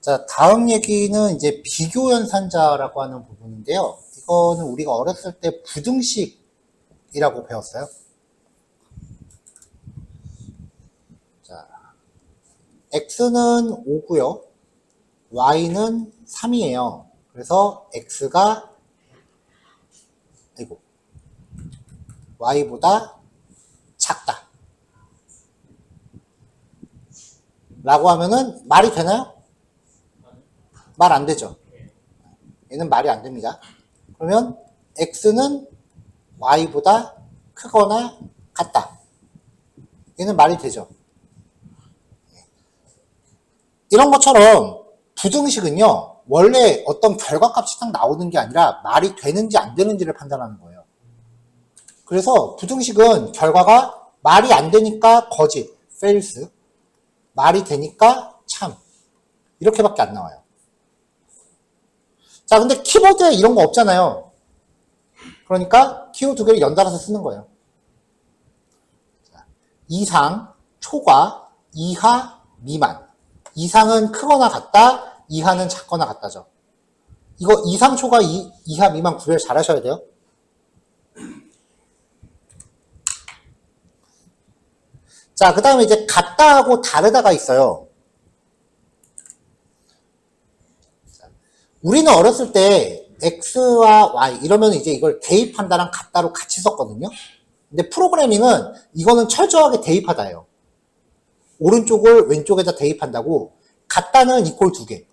자, 다음 얘기는 이제 비교연산자라고 하는 부분인데요. 이거는 우리가 어렸을 때 부등식이라고 배웠어요. 자, x는 5고요. y는 3이에요. 그래서 x가 y보다 작다. 라고 하면은 말이 되나요? 말 안 되죠. 얘는 말이 안 됩니다. 그러면 x는 y보다 크거나 같다. 얘는 말이 되죠. 이런 것처럼 부등식은요, 원래 어떤 결과값이 딱 나오는 게 아니라 말이 되는지 안 되는지를 판단하는 거예요. 그래서 부등식은 결과가 말이 안 되니까 거짓, false, 말이 되니까 참, 이렇게밖에 안 나와요. 자, 근데 키보드에 이런 거 없잖아요. 그러니까 키워드 두 개를 연달아서 쓰는 거예요. 이상, 초과, 이하, 미만. 이상은 크거나 같다, 이하는 작거나 같다죠. 이거 이상, 초과, 이하, 미만 구별 잘 하셔야 돼요. 자, 그 다음에 이제 같다하고 다르다가 있어요. 우리는 어렸을 때 x와 y 이러면 이제 이걸 대입한다랑 같다로 같이 썼거든요. 근데 프로그래밍은 이거는 철저하게 대입하다예요. 오른쪽을 왼쪽에다 대입한다고. 같다는 이퀄 2개.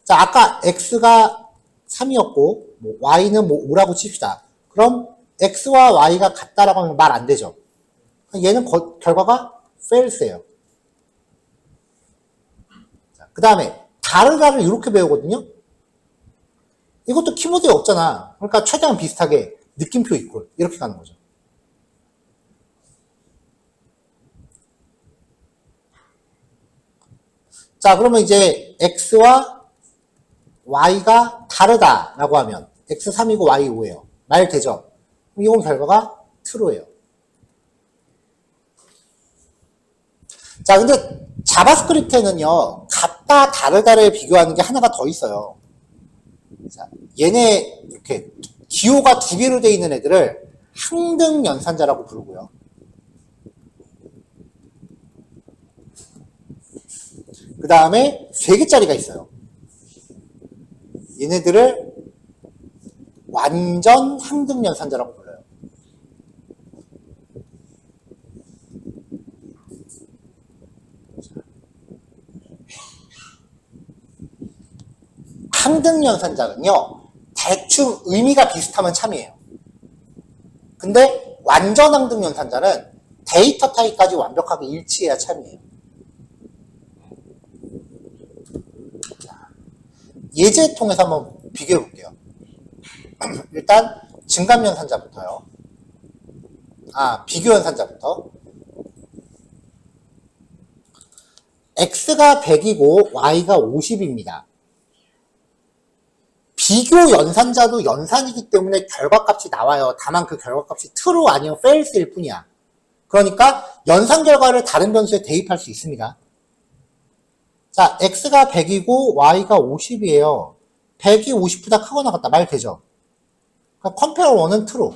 자, 아까 x가 3이었고 뭐 y는 뭐 5라고 칩시다. 그럼 x와 y가 같다라고 하면 말 안 되죠. 얘는 결과가 false예요. 그 다음에 다르다를 이렇게 배우거든요. 이것도 키보드에 없잖아. 그러니까 최대한 비슷하게 느낌표 이퀄 이렇게 가는 거죠. 자, 그러면 이제 x와 y가 다르다라고 하면 x 3이고 y 5예요. 말 되죠? 이건 결과가 true예요. 자, 근데 자바스크립트에는요, 같다, 다르다를 비교하는 게 하나가 더 있어요. 자, 얘네, 이렇게, 기호가 2개로 되어 있는 애들을 항등 연산자라고 부르고요. 그 다음에 3개짜리가 있어요. 얘네들을 완전 항등 연산자라고 불러요. 항등 연산자는요, 대충 의미가 비슷하면 참이에요. 근데 완전 항등 연산자는 데이터 타입까지 완벽하게 일치해야 참이에요. 예제 통해서 한번 비교해 볼게요. 일단 증감 연산자부터요. 비교 연산자부터. x가 100이고 y가 50입니다. 비교 연산자도 연산이기 때문에 결과값이 나와요. 다만 그 결과값이 true 아니면 false일 뿐이야. 그러니까 연산 결과를 다른 변수에 대입할 수 있습니다. 자, x가 100이고 y가 50이에요. 100이 50보다 크거나 같다. 말 되죠? 그러니까 compare 1은 true.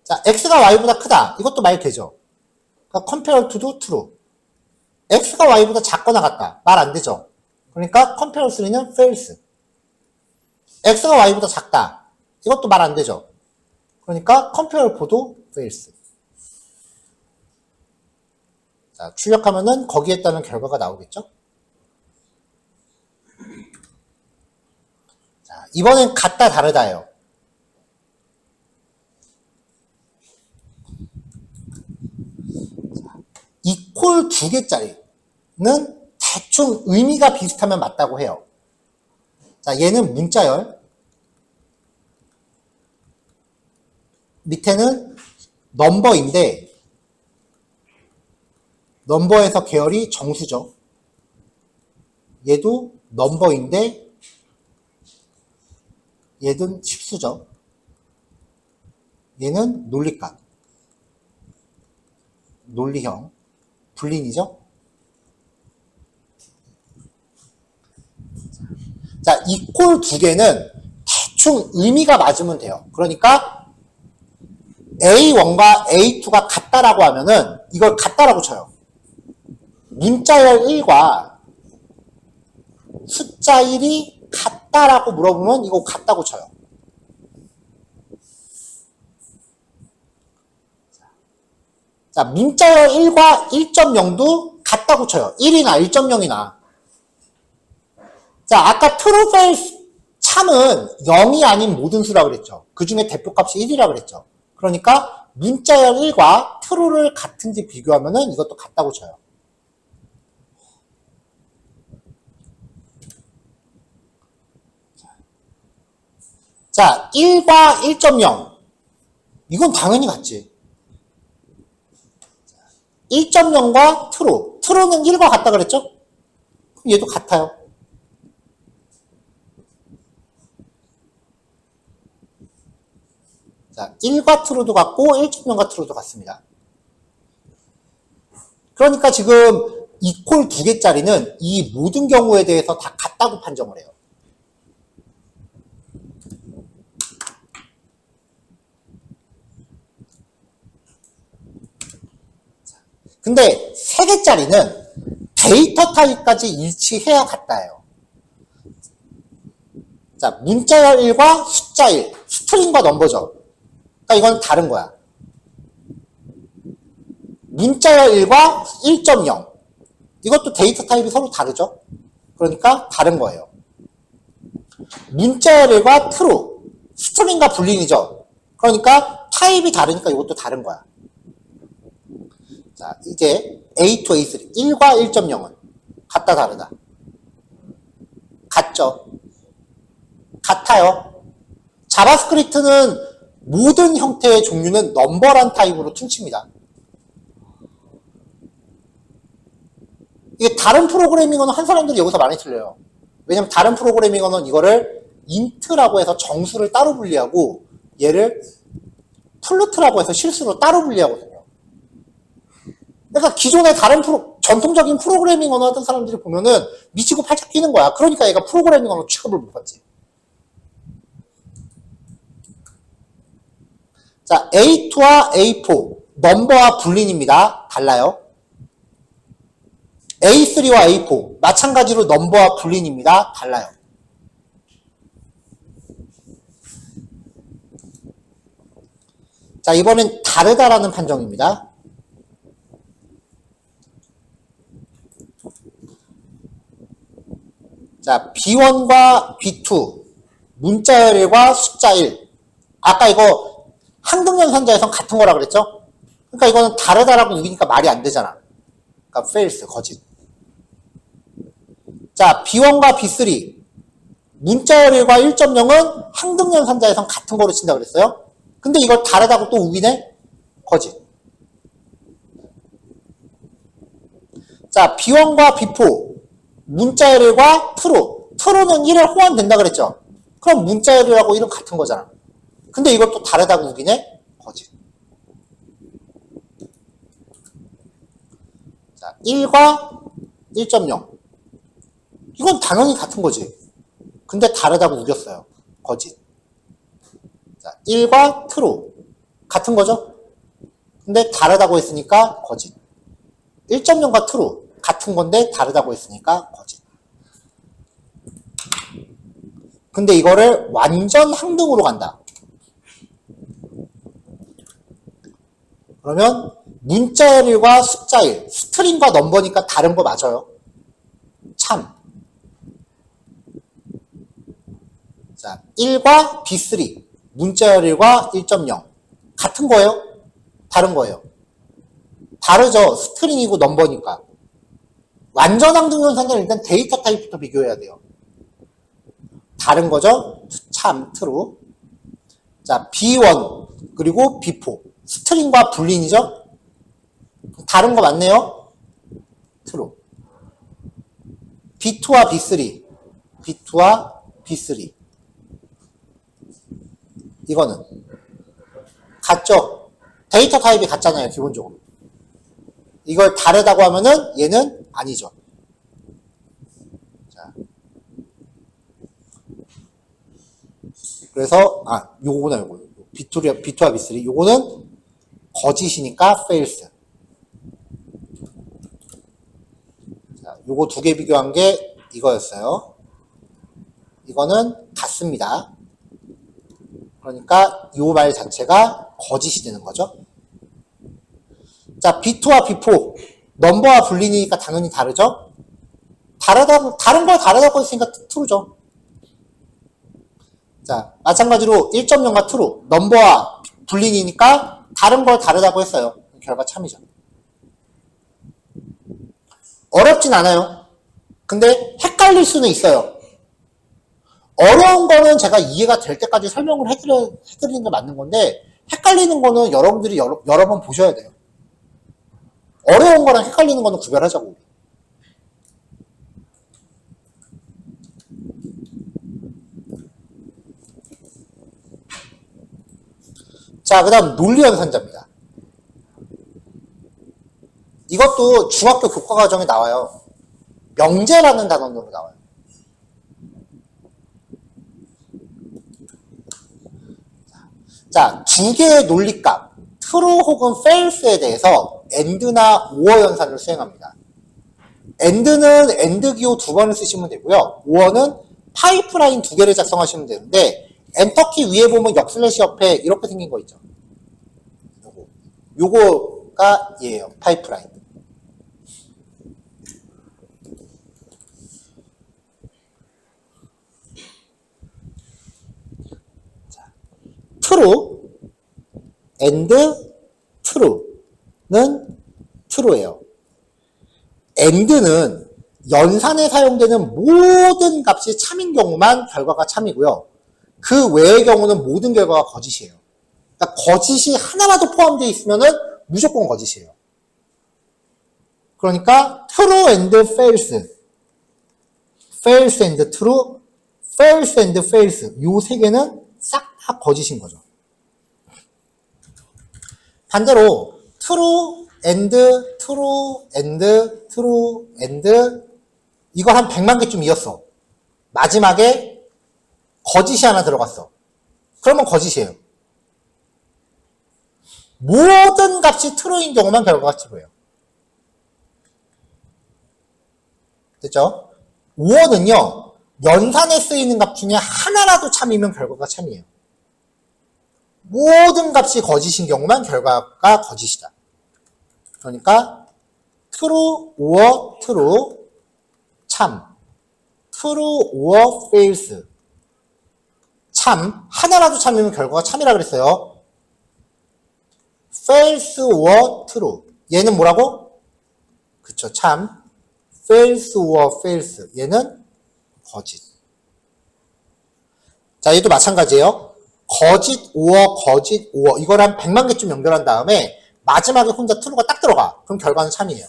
자, x가 y보다 크다. 이것도 말 되죠? 그러니까 compare 2도 true. x가 y보다 작거나 같다. 말 안 되죠? 그러니까 compare 3는 false. x가 y보다 작다. 이것도 말 안 되죠? 그러니까 compare 4도 false. 자, 출력하면은 거기에 따른 결과가 나오겠죠? 자, 이번엔 같다 다르다예요. 이퀄 2개짜리는 대충 의미가 비슷하면 맞다고 해요. 자, 얘는 문자열. 밑에는 넘버인데 넘버에서 계열이 정수죠. 얘도 넘버인데 얘는 십수죠. 얘는 논리값. 논리형. 불린이죠. 자, 이퀄 두 개는 대충 의미가 맞으면 돼요. 그러니까 A1과 A2가 같다라고 하면은 이걸 같다라고 쳐요. 문자열 1과 숫자 1이 같다라고 물어보면 이거 같다고 쳐요. 자, 문자열 1과 1.0도 같다고 쳐요. 1이나 1.0이나. 자, 아까 true, false, 참은 0이 아닌 모든 수라고 그랬죠. 그 중에 대표값이 1이라고 그랬죠. 그러니까 문자열 1과 true를 같은지 비교하면은 이것도 같다고 쳐요. 자, 1과 1.0. 이건 당연히 같지. 1.0과 true. true는 1과 같다 그랬죠? 그럼 얘도 같아요. 자, 1과 true도 같고 1.0과 true도 같습니다. 그러니까 지금 이퀄 두 개짜리는 이 모든 경우에 대해서 다 같다고 판정을 해요. 근데 세 개짜리는 데이터 타입까지 일치해야 같다예요. 자, 문자열 1과 숫자 1, 스트링과 넘버죠. 그러니까 이건 다른 거야. 문자열 1과 1.0. 이것도 데이터 타입이 서로 다르죠. 그러니까 다른 거예요. 문자열 1과 true, 스트링과 불린이죠. 그러니까 타입이 다르니까 이것도 다른 거야. 자, 이제 A2, A3, 1과 1.0은 같다, 다르다? 같죠? 같아요. 자바스크립트는 모든 형태의 종류는 넘버란 타입으로 퉁칩니다. 이게 다른 프로그래밍어는 한 사람들이 여기서 많이 틀려요. 왜냐면 다른 프로그래밍어는 이거를 int라고 해서 정수를 따로 분리하고 얘를 플루트라고 해서 실수로 따로 분리하거든요. 그러니까 기존의 다른 전통적인 프로그래밍 언어 하던 사람들이 보면은 미치고 팔짝 뛰는 거야. 그러니까 얘가 프로그래밍 언어 취급을 못 받지. 자, A2와 A4 넘버와 불린입니다. 달라요. A3와 A4 마찬가지로 넘버와 불린입니다. 달라요. 자, 이번엔 다르다라는 판정입니다. 자, B1과 B2 문자열 1과 숫자 1. 아까 이거 항등연산자에선 같은 거라 그랬죠? 그러니까 이거는 다르다라고 우기니까 말이 안 되잖아. 그러니까 false, 거짓. 자, B1과 B3 문자열 1과 1.0은 항등연산자에선 같은 거로 친다 그랬어요? 근데 이걸 다르다고 또 우기네? 거짓. 자, B1과 B4 문자열 1과 true는 1에 호환된다 그랬죠? 그럼 문자열 1하고 1은 같은 거잖아. 근데 이걸 또 다르다고 우기네? 거짓. 자, 1과 1.0 이건 당연히 같은 거지. 근데 다르다고 우겼어요. 거짓. 자, 1과 true 같은 거죠? 근데 다르다고 했으니까 거짓. 1.0과 true 같은 건데 다르다고 했으니까 거짓. 근데 이거를 완전 항등으로 간다. 그러면 문자열 1과 숫자 1, 스트링과 넘버니까 다른 거 맞아요. 참. 자, 1과 B3, 문자열 1과 1.0 같은 거예요? 다른 거예요? 다르죠. 스트링이고 넘버니까. 완전 항등연산자는 일단 데이터 타입부터 비교해야 돼요. 다른 거죠? 참, true. 자, B1 그리고 B4 스트링과 불린이죠? 다른 거 맞네요? true. B2와 B3 B2와 B3 이거는 같죠? 데이터 타입이 같잖아요, 기본적으로. 이걸 다르다고 하면은 얘는 아니죠. 자, 그래서 요거구나 요거. B2와 B3 요거는 거짓이니까 false. 자, 요거 두 개 비교한 게 이거였어요. 이거는 같습니다. 그러니까 요 말 자체가 거짓이 되는 거죠. 자, B2와 B4 넘버와 불린이니까 당연히 다르죠. 다른 걸 다르다고 했으니까 true죠. 자, 마찬가지로 1.0과 true 넘버와 불린이니까 다른 걸 다르다고 했어요. 결과 참이죠. 어렵진 않아요. 근데 헷갈릴 수는 있어요. 어려운 거는 제가 이해가 될 때까지 설명을 해드리는 게 맞는 건데 헷갈리는 거는 여러분들이 여러 번 보셔야 돼요. 어려운 거랑 헷갈리는 거는 구별하자고. 자, 그 다음 논리연산자입니다. 이것도 중학교 교과과정에 나와요. 명제라는 단원으로 나와요. 자, 두 개의 논리값, true 혹은 false에 대해서 and나 or 연산을 수행합니다. and는 and 기호 두 번을 쓰시면 되고요. or는 파이프라인 두 개를 작성하시면 되는데 엔터키 위에 보면 역슬래시 옆에 이렇게 생긴 거 있죠. 요거가 얘예요. 파이프라인. true and true는 true예요. and는 연산에 사용되는 모든 값이 참인 경우만 결과가 참이고요. 그 외의 경우는 모든 결과가 거짓이에요. 그러니까 거짓이 하나라도 포함되어 있으면은 무조건 거짓이에요. 그러니까 true and false, false and true, false and false 요 세 개는 싹 다 거짓인 거죠. 반대로 true and true and true and 이걸 한 100만 개쯤 이었어. 마지막에 거짓이 하나 들어갔어. 그러면 거짓이에요. 모든 값이 true인 경우만 결과가 true예요. 됐죠? or는요. 연산에 쓰이는 값 중에 하나라도 참이면 결과가 참이에요. 모든 값이 거짓인 경우만 결과가 거짓이다. 그러니까 true or true 참, true or false 참, 하나라도 참이면 결과가 참이라 그랬어요. false or true 얘는 뭐라고? 그쵸, 참. false or false 얘는 거짓. 자, 얘도 마찬가지예요. 거짓 or 이거랑 100만 개쯤 연결한 다음에 마지막에 혼자 true가 딱 들어가. 그럼 결과는 참이에요.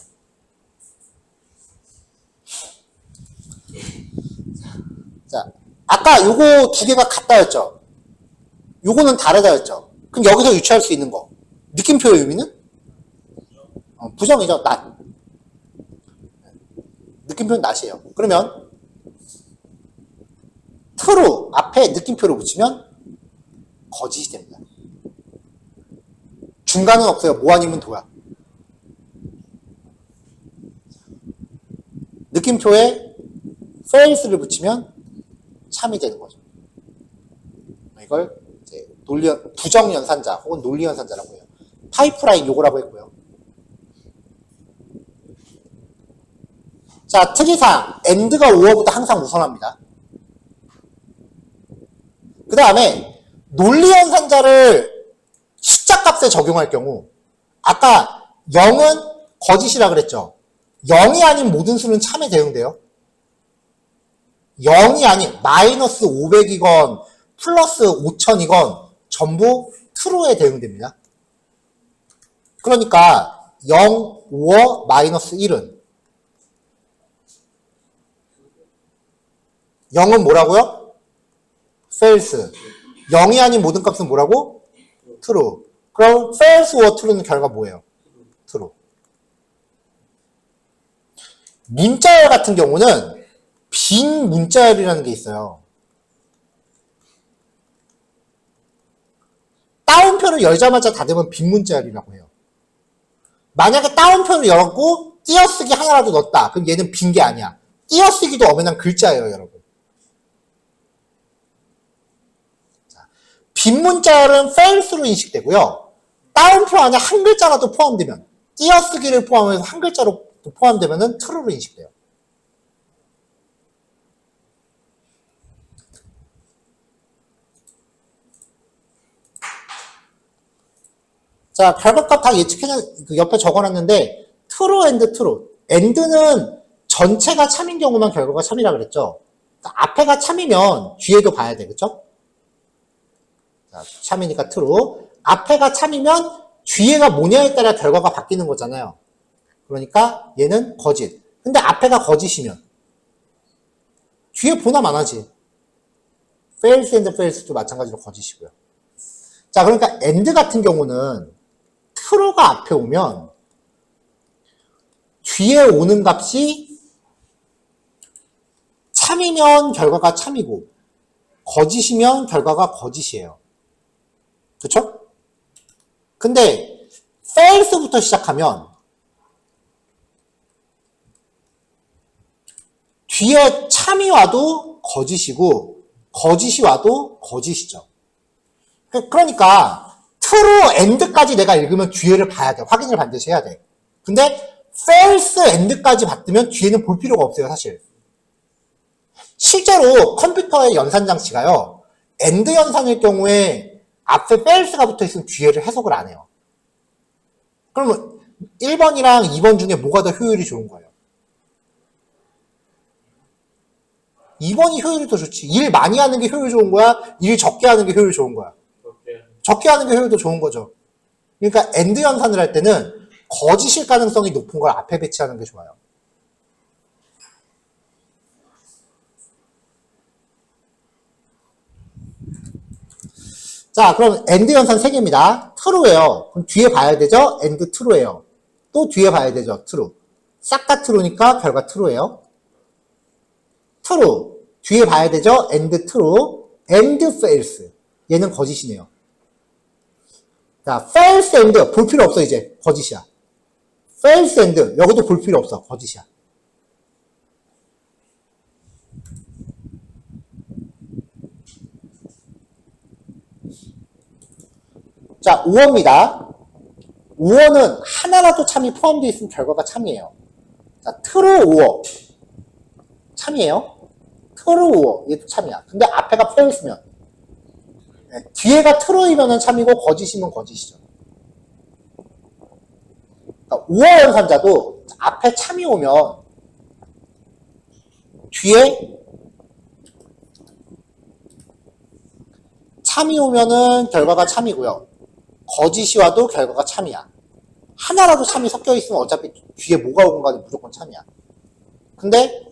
자, 아까 요거 두 개가 같다였죠. 요거는 다르다였죠. 그럼 여기서 유추할 수 있는 거. 느낌표의 의미는? 부정이죠. not. 느낌표는 not이에요. 그러면 true 앞에 느낌표를 붙이면 거짓이 됩니다. 중간은 없어요. 뭐 아니면 도야. 느낌표에 false를 붙이면 참이 되는 거죠. 이걸 이제 부정연산자 혹은 논리연산자라고 해요. 파이프라인 요거라고 했고요. 자, 특이사항 and가 or보다 항상 우선합니다. 그 다음에 논리연산자를 숫자값에 적용할 경우 아까 0은 거짓이라 그랬죠. 0이 아닌 모든 수는 참에 대응돼요. 0이 아닌 마이너스 500이건 플러스 5000이건 전부 true에 대응됩니다. 그러니까 0, 5, 마이너스 1은 0은 뭐라고요? false. 0이 아닌 모든 값은 뭐라고? true. 그럼 false or true는 결과 뭐예요? true. 문자열 같은 경우는 빈 문자열이라는 게 있어요. 따옴표를 열자마자 닫으면 빈 문자열이라고 해요. 만약에 따옴표를 열었고 띄어쓰기 하나라도 넣었다. 그럼 얘는 빈 게 아니야. 띄어쓰기도 엄연한 글자예요, 여러분. 자, 빈 문자열은 false로 인식되고요. 따옴표 안에 한 글자라도 포함되면, 띄어쓰기를 포함해서 한 글자로 포함되면 true로 인식돼요. 자, 결과값 다 예측해서 옆에 적어놨는데 true and true. and는 전체가 참인 경우만 결과가 참이라 그랬죠. 그러니까 앞에가 참이면 뒤에도 봐야 되겠죠. 자, 참이니까 true. 앞에가 참이면 뒤에가 뭐냐에 따라 결과가 바뀌는 거잖아요. 그러니까 얘는 거짓. 근데 앞에가 거짓이면 뒤에 보나 안 하지. false and false도 마찬가지로 거짓이고요. 자, 그러니까 and 같은 경우는 true가 앞에 오면 뒤에 오는 값이 참이면 결과가 참이고 거짓이면 결과가 거짓이에요. 그쵸? 근데 false부터 시작하면 뒤에 참이 와도 거짓이고 거짓이 와도 거짓이죠. 그러니까 true and까지 내가 읽으면 뒤에를 봐야 돼. 확인을 반드시 해야 돼. 근데 false and까지 받으면 뒤에는 볼 필요가 없어요, 사실. 실제로 컴퓨터의 연산 장치가요. and 연산일 경우에 앞에 false가 붙어 있으면 뒤에를 해석을 안 해요. 그러면 1번이랑 2번 중에 뭐가 더 효율이 좋은 거예요? 2번이 효율이 더 좋지. 일 많이 하는 게 효율 좋은 거야? 일 적게 하는 게 효율 좋은 거야? 적게 하는 게 효율도 좋은 거죠. 그러니까 and 연산을 할 때는 거짓일 가능성이 높은 걸 앞에 배치하는 게 좋아요. 자, 그럼 and 연산 3개입니다. true예요. 그럼 뒤에 봐야 되죠? and true예요. 또 뒤에 봐야 되죠? true. 싹 다 true니까 결과 true예요. true. 뒤에 봐야 되죠? and true. and false. 얘는 거짓이네요. 자, false and 볼 필요 없어 이제 거짓이야. false and 여기도 볼 필요 없어 거짓이야. 자, 5어입니다. 5어는 하나라도 참이 포함되어 있으면 결과가 참이에요. 자, true 5어 참이에요. true 5어 얘도 참이야. 근데 앞에가 false면 뒤에가 true이면 참이고 거짓이면 거짓이죠. 그러니까 5어 연산자도 앞에 참이 오면 뒤에 참이 오면은 결과가 참이고요. 거짓이 와도 결과가 참이야. 하나라도 참이 섞여 있으면 어차피 뒤에 뭐가 오건 간에 무조건 참이야. 근데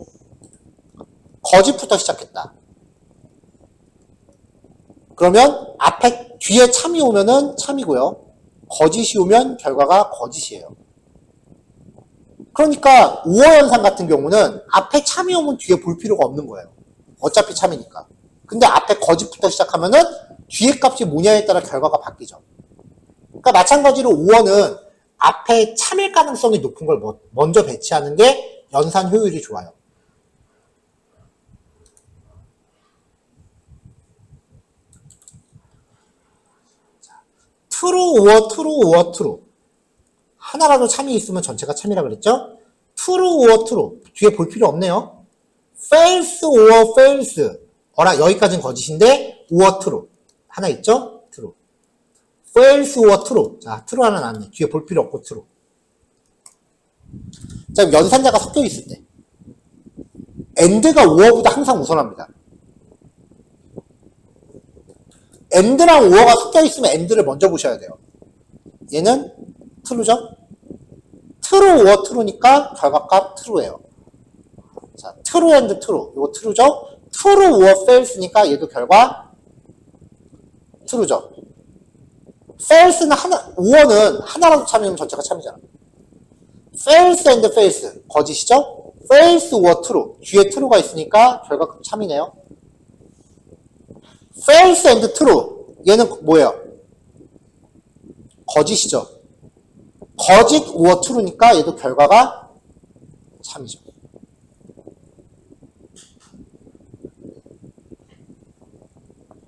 거짓부터 시작했다. 그러면 앞에 뒤에 참이 오면은 참이고요. 거짓이 오면 결과가 거짓이에요. 그러니까 5어 연산 같은 경우는 앞에 참이 오면 뒤에 볼 필요가 없는 거예요. 어차피 참이니까. 근데 앞에 거짓부터 시작하면은 뒤에 값이 뭐냐에 따라 결과가 바뀌죠. 그러니까 마찬가지로 5어는 앞에 참일 가능성이 높은 걸 먼저 배치하는 게 연산 효율이 좋아요. true, 5어, true, 5어, true. 하나라도 참이 있으면 전체가 참이라 그랬죠? true, 5어, true. 뒤에 볼 필요 없네요. false, 5어, false. 어라, 여기까지는 거짓인데 5어, true. 하나 있죠? true. false, 5어, true. 자, true 하나 나왔네. 뒤에 볼 필요 없고 true. 자, 연산자가 섞여 있을 때 and가 5어보다 항상 우선합니다. and랑 5어가 섞여 있으면 and를 먼저 보셔야 돼요. 얘는 true죠? true, 5어, true니까 결과값 true예요. 자, true and true. 이거 true죠? true, 5어, false니까 얘도 결과 true죠. false는 5어는 하나라도 참이면 전체가 참이잖아. false and false. 거짓이죠? false, 5어, true. 뒤에 true가 있으니까 결과값 참이네요. false and true. 얘는 뭐예요? 거짓이죠. 거짓 or true니까 얘도 결과가 참이죠.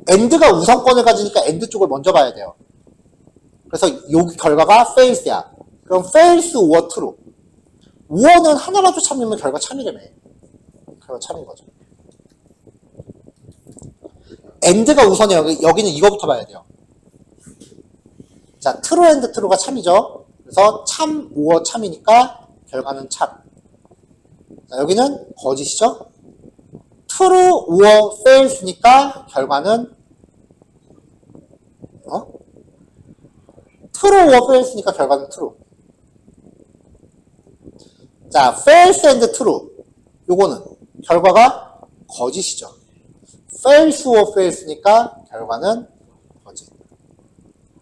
and가 우선권을 가지니까 and 쪽을 먼저 봐야 돼요. 그래서 여기 결과가 false야. 그럼 false or true. or는 하나라도 참이면 결과 참이라며. 결과 참인 거죠. and가 우선이에요. 여기는 이거부터 봐야 돼요. 자, true and true가 참이죠. 그래서 참 or 참이니까 결과는 참. 자, 여기는 거짓이죠. true or false니까 결과는 true or false니까 결과는 true. 자, false and true. 요거는 결과가 거짓이죠. false or false니까 결과는 거짓.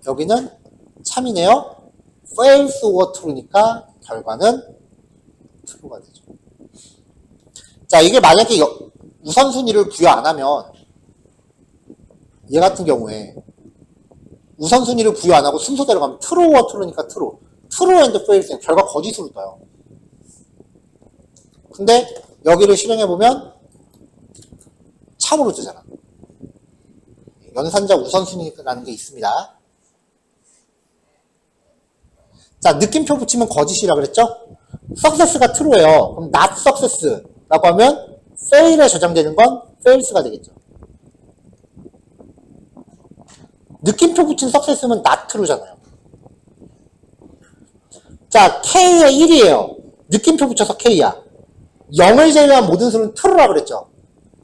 여기는 참이네요. false or true니까 결과는 true가 되죠. 자, 이게 만약에 우선순위를 부여 안 하면 얘 같은 경우에 우선순위를 부여 안 하고 순서대로 가면 true or true니까 true. true and false 결과 거짓으로 떠요. 근데 여기를 실행해보면 참으로 뜨잖아. 연산자 우선순위라는 게 있습니다. 자, 느낌표 붙이면 거짓이라 그랬죠? success가 true예요. 그럼 not success라고 하면 fail에 저장되는 건 false가 되겠죠. 느낌표 붙인 success면 not true잖아요. 자, K에 1이에요. 느낌표 붙여서 K야. 0을 제외한 모든 수는 true라 그랬죠.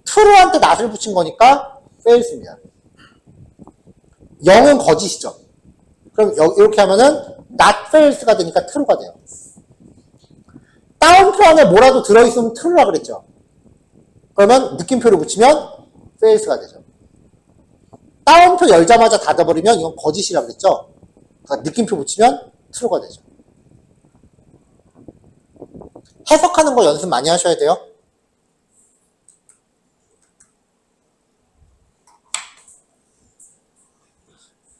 true한테 not을 붙인 거니까 false입니다. 0은 거짓이죠. 그럼 이렇게 하면은 not false가 되니까 true가 돼요. 다운표 안에 뭐라도 들어있으면 true라 그랬죠. 그러면 느낌표를 붙이면 false가 되죠. 다운표 열자마자 닫아버리면 이건 거짓이라 그랬죠. 그러니까 느낌표 붙이면 true가 되죠. 해석하는 거 연습 많이 하셔야 돼요.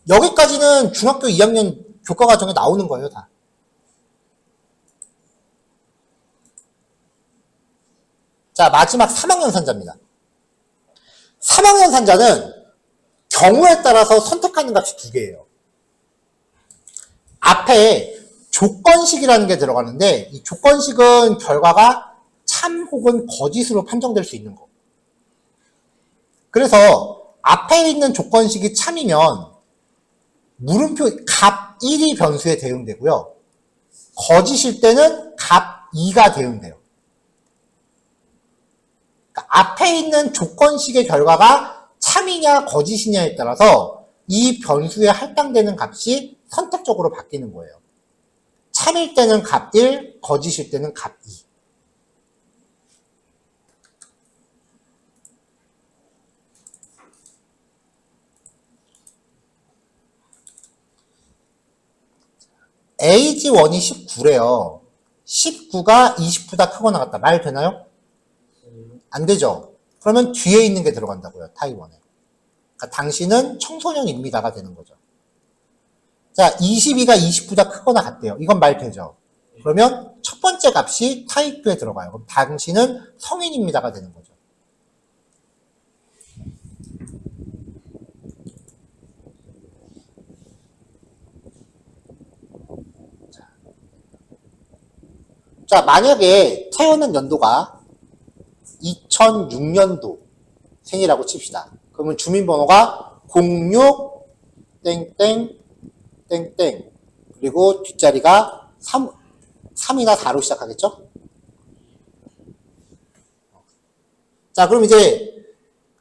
여기까지는 중학교 2학년 교과과정에 나오는 거예요, 다. 자, 마지막 3학년 산자입니다. 3학년 산자는 경우에 따라서 선택하는 값이 두 개예요. 앞에 조건식이라는 게 들어가는데 이 조건식은 결과가 참 혹은 거짓으로 판정될 수 있는 거. 그래서 앞에 있는 조건식이 참이면 물음표 값 1이 변수에 대응되고요. 거짓일 때는 값 2가 대응돼요. 그러니까 앞에 있는 조건식의 결과가 참이냐 거짓이냐에 따라서 이 변수에 할당되는 값이 선택적으로 바뀌는 거예요. 참일 때는 값 1, 거짓일 때는 값 2. AG1이 19래요. 19가 20보다 크거나 같다. 말 되나요? 안 되죠. 그러면 뒤에 있는 게 들어간다고요. 타입1에. 그러니까 당신은 청소년입니다가 되는 거죠. 자, 22가 20보다 크거나 같대요. 이건 말 되죠. 그러면 첫 번째 값이 타입 2에 들어가요. 그럼 당신은 성인입니다가 되는 거죠. 자, 만약에 태어난 연도가 2006년도 생이라고 칩시다. 그러면 주민번호가 06 땡땡 땡땡 그리고 뒷자리가 3이나 4로 시작하겠죠? 자, 그럼 이제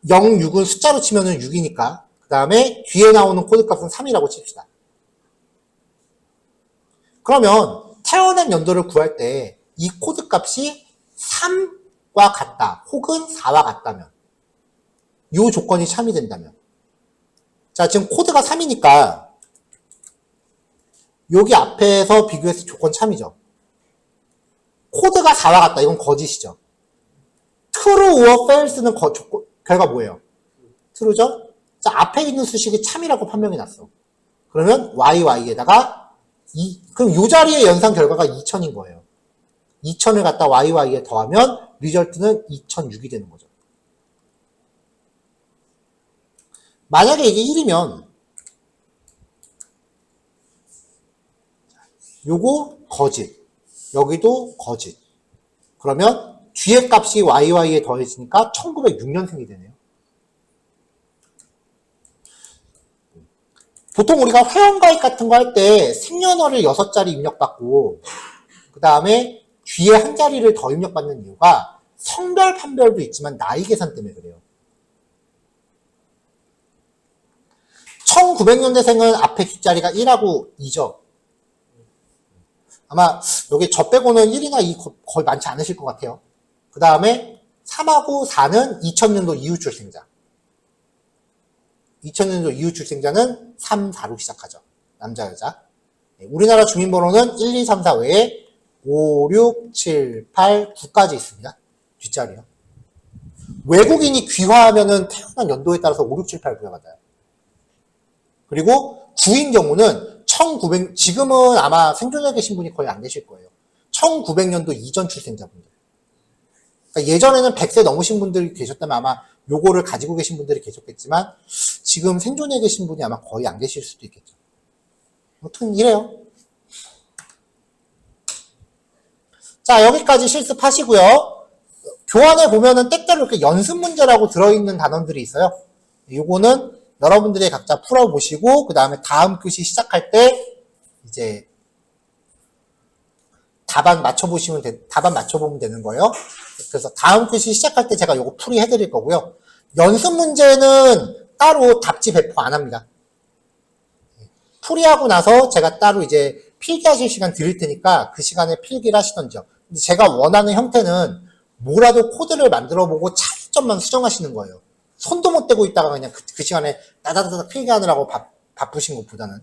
06은 숫자로 치면은 6이니까 그 다음에 뒤에 나오는 코드값은 3이라고 칩시다. 그러면 태어난 연도를 구할 때 이 코드값이 3과 같다 혹은 4와 같다면 이 조건이 참이 된다면 자, 지금 코드가 3이니까 여기 앞에서 비교해서 조건 참이죠. 코드가 4와 같다. 이건 거짓이죠. true or false는 결과 뭐예요? true죠? 자, 앞에 있는 수식이 참이라고 판명이 났어. 그러면 YY에다가 그럼 이 자리의 연산 결과가 2000인 거예요. 2000을 갖다 YY에 더하면 리절트는 2006이 되는 거죠. 만약에 이게 1이면 요거 거짓, 여기도 거짓. 그러면 뒤에 값이 YY에 더해지니까 1906년생이 되네요. 보통 우리가 회원가입 같은 거 할 때 생년월일 6자리 입력받고 그 다음에 뒤에 한 자리를 더 입력받는 이유가 성별 판별도 있지만 나이 계산 때문에 그래요. 1900년대생은 앞에 뒷자리가 1하고 2죠. 아마 여기 저 빼고는 1이나 2 거의 많지 않으실 것 같아요. 그 다음에 3하고 4는 2000년도 이후 출생자. 2000년도 이후 출생자는 3, 4로 시작하죠. 남자, 여자. 우리나라 주민번호는 1, 2, 3, 4 외에 5, 6, 7, 8, 9까지 있습니다. 뒷자리요. 외국인이 귀화하면은 태어난 연도에 따라서 5, 6, 7, 8 부여받아요. 그리고 9인 경우는 1900, 지금은 아마 생존해 계신 분이 거의 안 계실 거예요. 1900년도 이전 출생자분들. 그러니까 예전에는 100세 넘으신 분들이 계셨다면 아마 요거를 가지고 계신 분들이 계셨겠지만 지금 생존해 계신 분이 아마 거의 안 계실 수도 있겠죠. 아무튼 이래요. 자, 여기까지 실습하시고요. 교환에 보면은 때때로 이렇게 연습 문제라고 들어있는 단원들이 있어요. 요거는 여러분들이 각자 풀어보시고 그 다음에 다음 교시 시작할 때 이제 답안 맞춰보면 되는 거예요. 그래서 다음 교시 시작할 때 제가 요거 풀이 해드릴 거고요. 연습 문제는 따로 답지 배포 안 합니다. 풀이하고 나서 제가 따로 이제 필기하실 시간 드릴 테니까 그 시간에 필기를 하시던지요. 근데 제가 원하는 형태는 뭐라도 코드를 만들어보고 차이점만 수정하시는 거예요. 손도 못 대고 있다가 그냥 그 시간에 따다다닥 필기하느라고 바쁘신 것보다는.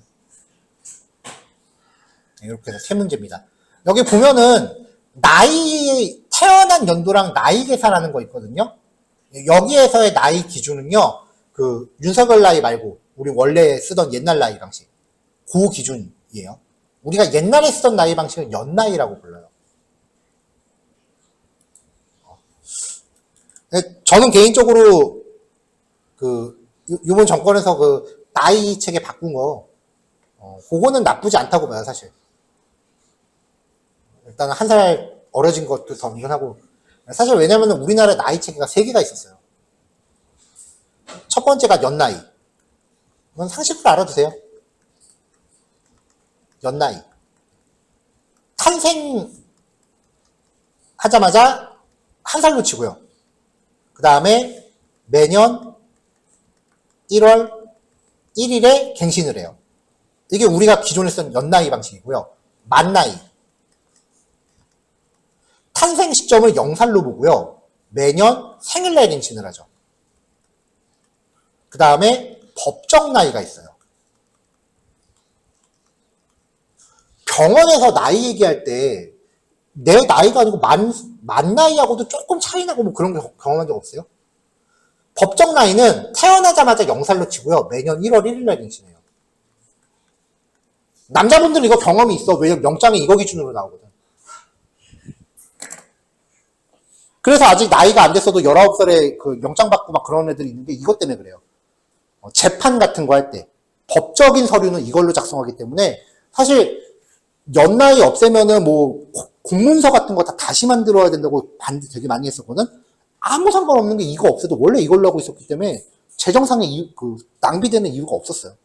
이렇게 해서 세 문제입니다. 여기 보면은 태어난 연도랑 나이 계산하는 거 있거든요. 여기에서의 나이 기준은요, 그 윤석열 나이 말고 우리 원래 쓰던 옛날 나이 방식, 그 기준이에요. 우리가 옛날에 쓰던 나이 방식은 연나이라고 불러요. 저는 개인적으로 이번 정권에서 그 나이 체계 바꾼 거, 그거는 나쁘지 않다고 봐요, 사실. 일단 한 살 어려진 것도 더 운전하고. 사실 왜냐면 우리나라 나이 체계가 3개가 있었어요. 첫 번째가 연나이. 이건 상식으로 알아두세요. 연나이. 탄생하자마자 한 살로 치고요. 그 다음에 매년 1월 1일에 갱신을 해요. 이게 우리가 기존에 쓴 연나이 방식이고요. 만나이. 탄생 시점을 0살로 보고요. 매년 생일날 갱신을 하죠. 그 다음에 법정 나이가 있어요. 병원에서 나이 얘기할 때 내 나이가 아니고 만 나이하고도 조금 차이 나고 뭐 그런 게 경험한 적 없어요? 법정 나이는 태어나자마자 0살로 치고요. 매년 1월 1일날 갱신해요. 남자분들은 이거 경험이 있어. 왜냐면 영장이 이거 기준으로 나오거든. 그래서 아직 나이가 안 됐어도 19살에 그 영장 받고 막 그런 애들이 있는 게 이것 때문에 그래요. 재판 같은 거 할 때. 법적인 서류는 이걸로 작성하기 때문에 사실 연나이 없애면은 뭐 공문서 같은 거 다 다시 만들어야 된다고 반대 되게 많이 했었거든. 아무 상관없는 게 이거 없애도 원래 이걸로 하고 있었기 때문에 재정상의 낭비되는 이유가 없었어요.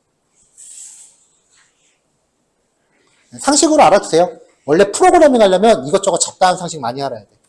상식으로 알아두세요. 원래 프로그래밍 하려면 이것저것 잡다한 상식 많이 알아야 돼.